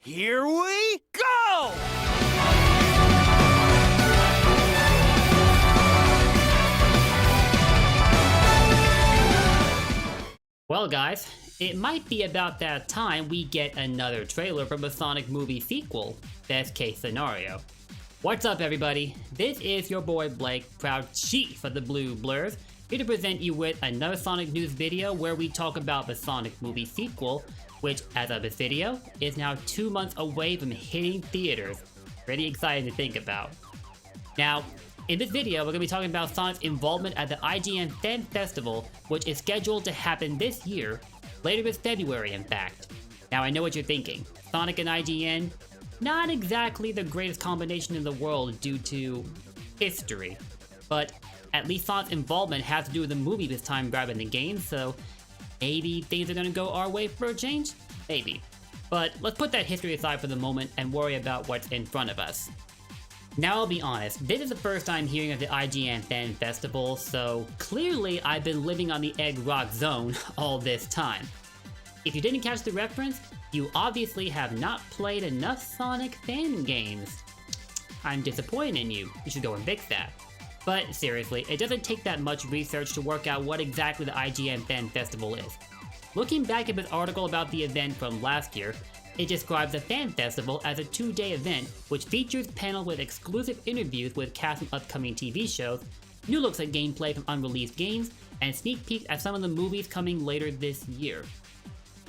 Here we go! Well guys, it might be about that time we get another trailer from a Sonic movie sequel, best case scenario. What's up everybody, this is your boy Blake, proud chief of the Blue Blurs, here to present you with another Sonic news video where we talk about the Sonic movie sequel, which as of this video, is now 2 months away from hitting theaters. Pretty exciting to think about. Now, in this video, we're going to be talking about Sonic's involvement at the IGN Fan Festival, which is scheduled to happen this year, later this February in fact. Now I know what you're thinking, Sonic and IGN, not exactly the greatest combination in the world due to history, but at least Sonic's involvement has to do with the movie this time rather than the game, so maybe things are going to go our way for a change? Maybe. But let's put that history aside for the moment and worry about what's in front of us. Now I'll be honest, this is the first time hearing of the IGN Fan Festival, so clearly I've been living on the Egg Rock Zone all this time. If you didn't catch the reference, you obviously have not played enough Sonic fan games. I'm disappointed in you, you should go and fix that. But seriously, it doesn't take that much research to work out what exactly the IGN Fan Festival is. Looking back at this article about the event from last year, it describes the Fan Festival as a 2-day event which features panels with exclusive interviews with cast from upcoming TV shows, new looks at gameplay from unreleased games, and sneak peeks at some of the movies coming later this year.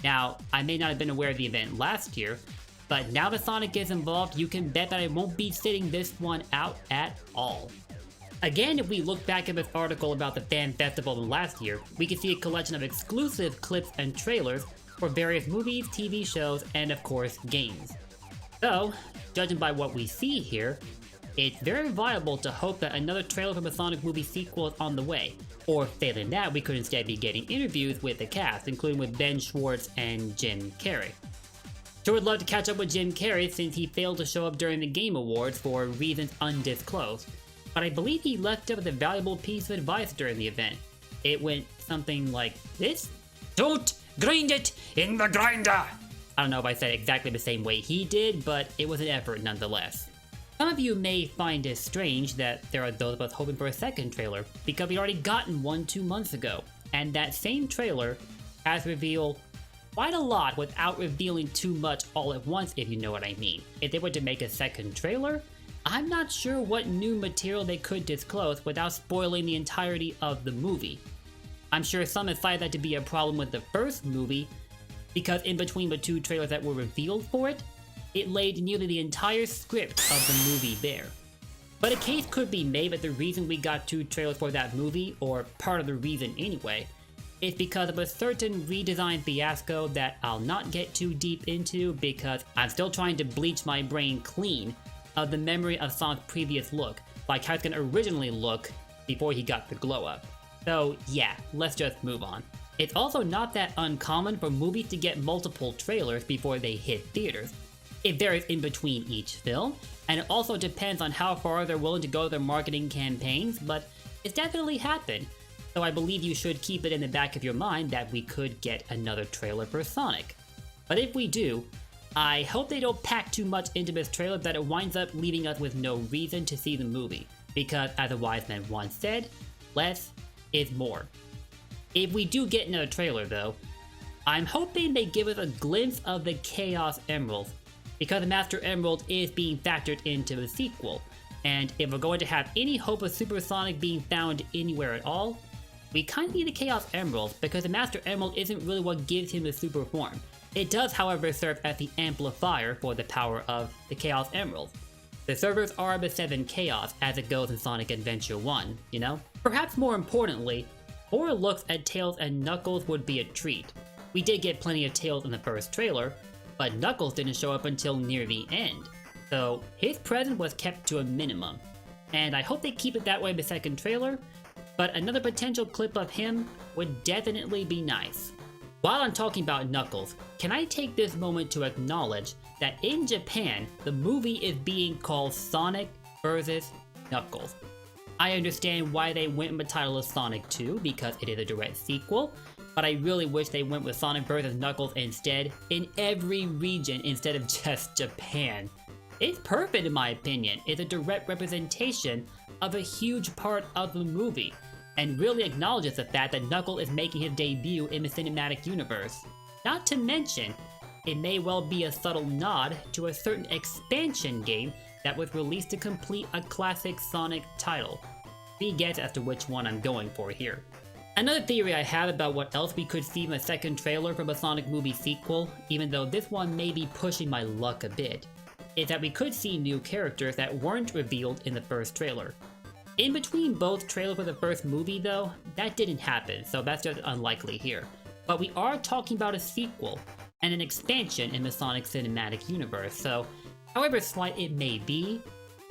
Now, I may not have been aware of the event last year, but now that Sonic is involved, you can bet that I won't be sitting this one out at all. Again, if we look back at this article about the Fan Festival from last year, we can see a collection of exclusive clips and trailers for various movies, TV shows, and of course, games. So, judging by what we see here, it's very viable to hope that another trailer from a Sonic movie sequel is on the way, or failing that, we could instead be getting interviews with the cast, including with Ben Schwartz and Jim Carrey. Sure would love to catch up with Jim Carrey since he failed to show up during the Game Awards for reasons undisclosed, but I believe he left up with a valuable piece of advice during the event. It went something like this: "Don't grind it in the grinder!" I don't know if I said it exactly the same way he did, but it was an effort nonetheless. Some of you may find it strange that there are those of us hoping for a second trailer, because we already gotten one 2 months ago, and that same trailer has revealed quite a lot without revealing too much all at once, if you know what I mean. If they were to make a second trailer, I'm not sure what new material they could disclose without spoiling the entirety of the movie. I'm sure some have cited that to be a problem with the first movie, because in between the 2 trailers that were revealed for it, it laid nearly the entire script of the movie bare. But a case could be made that the reason we got 2 trailers for that movie, or part of the reason anyway, is because of a certain redesign fiasco that I'll not get too deep into because I'm still trying to bleach my brain clean of the memory of Sonic's previous look, like how it's gonna originally look before he got the glow up. So yeah, let's just move on. It's also not that uncommon for movies to get multiple trailers before they hit theaters. It varies in between each film, and it also depends on how far they're willing to go with their marketing campaigns, but it's definitely happened. So I believe you should keep it in the back of your mind that we could get another trailer for Sonic. But if we do, I hope they don't pack too much into this trailer that it winds up leaving us with no reason to see the movie, because as a wise man once said, less is more. If we do get another trailer though, I'm hoping they give us a glimpse of the Chaos Emeralds, because the Master Emerald is being factored into the sequel, and if we're going to have any hope of Super Sonic being found anywhere at all, we kinda need the Chaos Emeralds, because the Master Emerald isn't really what gives him the super form. It does however serve as the amplifier for the power of the Chaos Emeralds. The servers are the 7 Chaos as it goes in Sonic Adventure 1, you know? Perhaps more importantly, more looks at Tails and Knuckles would be a treat. We did get plenty of Tails in the first trailer, but Knuckles didn't show up until near the end, so his presence was kept to a minimum. And I hope they keep it that way in the second trailer, but another potential clip of him would definitely be nice. While I'm talking about Knuckles, can I take this moment to acknowledge that in Japan, the movie is being called Sonic vs. Knuckles. I understand why they went with the title of Sonic 2 because it is a direct sequel, but I really wish they went with Sonic vs. Knuckles instead in every region instead of just Japan. It's perfect in my opinion. It's a direct representation of a huge part of the movie, and really acknowledges the fact that Knuckles is making his debut in the cinematic universe. Not to mention, it may well be a subtle nod to a certain expansion game that was released to complete a classic Sonic title. Be guess as to which one I'm going for here. Another theory I have about what else we could see in a second trailer from a Sonic movie sequel, even though this one may be pushing my luck a bit, is that we could see new characters that weren't revealed in the first trailer. In between both trailers for the first movie though, that didn't happen, so that's just unlikely here. But we are talking about a sequel, and an expansion in the Sonic cinematic universe, so however slight it may be,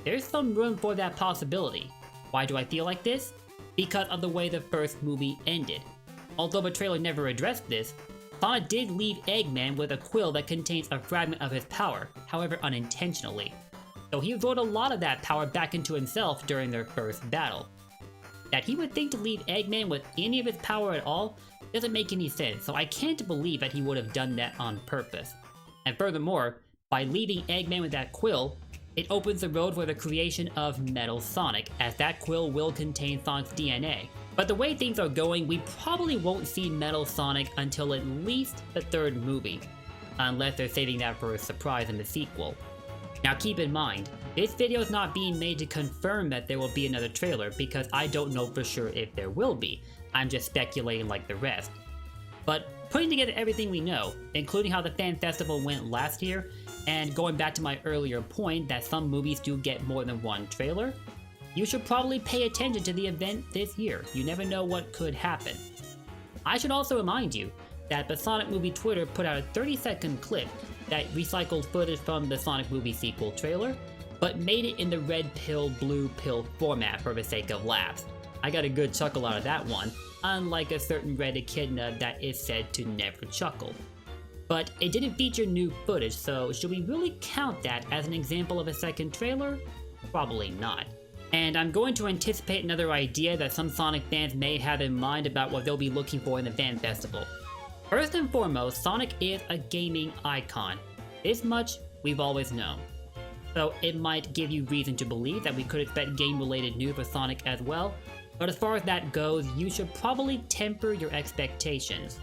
there's some room for that possibility. Why do I feel like this? Because of the way the first movie ended. Although the trailer never addressed this, Sonic did leave Eggman with a quill that contains a fragment of his power, however unintentionally. So he absorbed a lot of that power back into himself during their first battle. That he would think to leave Eggman with any of his power at all doesn't make any sense, so I can't believe that he would have done that on purpose. And furthermore, by leaving Eggman with that quill, it opens the road for the creation of Metal Sonic, as that quill will contain Sonic's DNA. But the way things are going, we probably won't see Metal Sonic until at least the third movie, unless they're saving that for a surprise in the sequel. Now keep in mind, this video is not being made to confirm that there will be another trailer, because I don't know for sure if there will be. I'm just speculating like the rest. But putting together everything we know, including how the fan festival went last year, and going back to my earlier point that some movies do get more than one trailer, you should probably pay attention to the event this year. You never know what could happen. I should also remind you that the Sonic Movie Twitter put out a 30-second clip that recycled footage from the Sonic Movie sequel trailer, but made it in the red pill, blue pill format for the sake of laughs. I got a good chuckle out of that one, unlike a certain red echidna that is said to never chuckle. But it didn't feature new footage, so should we really count that as an example of a second trailer? Probably not. And I'm going to anticipate another idea that some Sonic fans may have in mind about what they'll be looking for in the fan festival. First and foremost, Sonic is a gaming icon. This much we've always known. So it might give you reason to believe that we could expect game-related news for Sonic as well, but as far as that goes, you should probably temper your expectations.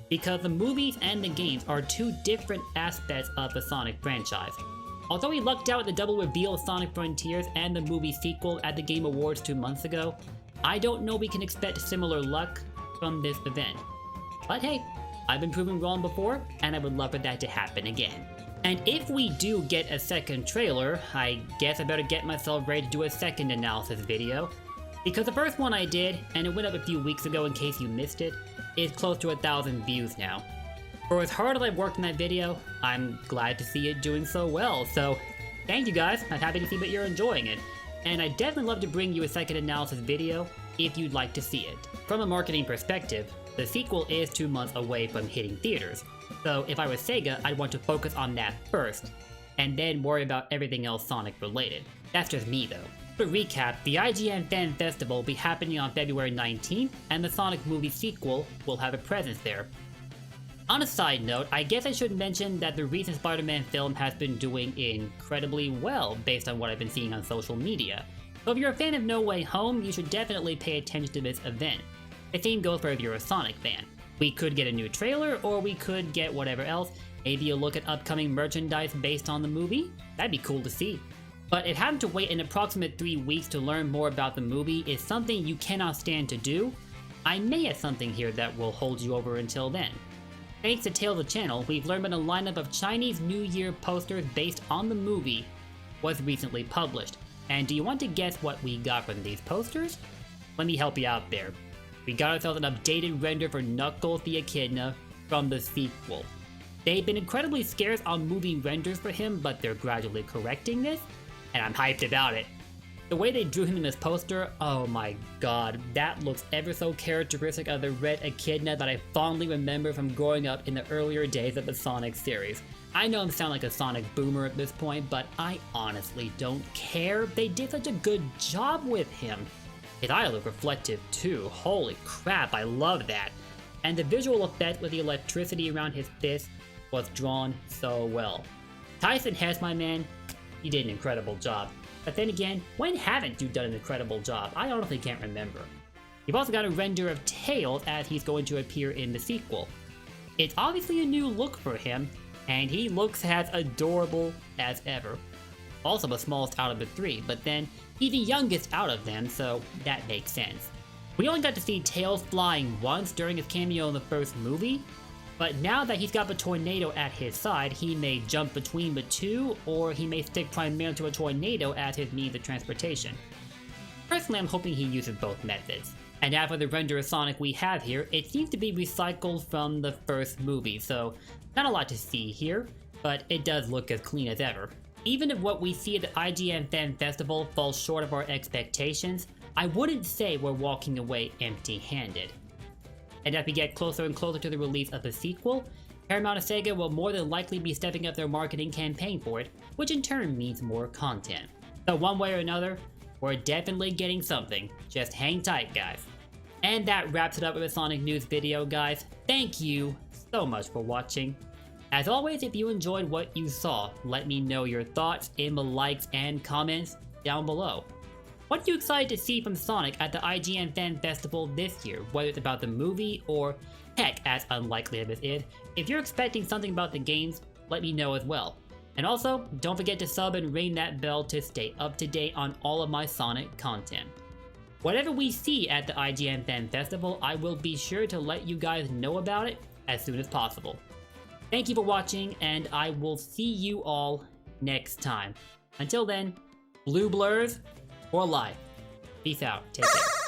Because the movies and the games are two different aspects of the Sonic franchise. Although we lucked out with the double reveal of Sonic Frontiers and the movie sequel at the Game Awards 2 months ago, I don't know we can expect similar luck from this event. But hey, I've been proven wrong before, and I would love for that to happen again. And if we do get a second trailer, I guess I better get myself ready to do a second analysis video. Because the first one I did, and it went up a few weeks ago in case you missed it, is close to 1,000 views now. For as hard as I worked in that video, I'm glad to see it doing so well, so thank you guys, I'm happy to see that you're enjoying it. And I'd definitely love to bring you a second analysis video if you'd like to see it. From a marketing perspective, the sequel is 2 months away from hitting theaters, so if I was Sega, I'd want to focus on that first, and then worry about everything else Sonic related. That's just me though. To recap, the IGN Fan Festival will be happening on February 19th, and the Sonic movie sequel will have a presence there. On a side note, I guess I should mention that the recent Spider-Man film has been doing incredibly well based on what I've been seeing on social media. So if you're a fan of No Way Home, you should definitely pay attention to this event. The same goes for if you're a Sonic fan. We could get a new trailer, or we could get whatever else. Maybe a look at upcoming merchandise based on the movie? That'd be cool to see. But if having to wait an approximate 3 weeks to learn more about the movie is something you cannot stand to do, I may have something here that will hold you over until then. Thanks to Tales of Channel, we've learned that a lineup of Chinese New Year posters based on the movie was recently published. And do you want to guess what we got from these posters? Let me help you out there. We got ourselves an updated render for Knuckles the Echidna from the sequel. They've been incredibly scarce on movie renders for him, but they're gradually correcting this, and I'm hyped about it. The way they drew him in this poster, oh my god, that looks ever so characteristic of the red echidna that I fondly remember from growing up in the earlier days of the Sonic series. I know I sound like a Sonic boomer at this point, but I honestly don't care. They did such a good job with him. His eyes look reflective too, holy crap, I love that. and the visual effect with the electricity around his fist was drawn so well. Tyson Hess, my man, he did an incredible job. But then again, when haven't you done an incredible job? I honestly can't remember. You've also got a render of Tails as he's going to appear in the sequel. It's obviously a new look for him, and he looks as adorable as ever. Also the smallest out of the three, but then he's the youngest out of them, so that makes sense. We only got to see Tails flying once during his cameo in the first movie, but now that he's got the tornado at his side, he may jump between the two, or he may stick primarily to a tornado as his means of transportation. Personally, I'm hoping he uses both methods. And as for the render of Sonic we have here, it seems to be recycled from the first movie, so not a lot to see here, but it does look as clean as ever. Even if what we see at the IGN Fan Festival falls short of our expectations, I wouldn't say we're walking away empty-handed. And as we get closer and closer to the release of the sequel, Paramount and Sega will more than likely be stepping up their marketing campaign for it, which in turn means more content. So one way or another, we're definitely getting something. Just hang tight, guys. And that wraps it up with the Sonic News video, guys. Thank you so much for watching. As always, if you enjoyed what you saw, let me know your thoughts in the likes and comments down below. What are you excited to see from Sonic at the IGN Fan Festival this year, whether it's about the movie or, heck, as unlikely as it is, if you're expecting something about the games, let me know as well. And also, don't forget to sub and ring that bell to stay up to date on all of my Sonic content. Whatever we see at the IGN Fan Festival, I will be sure to let you guys know about it as soon as possible. Thank you for watching, and I will see you all next time. Until then, blue blurs for life. Peace out. Take care.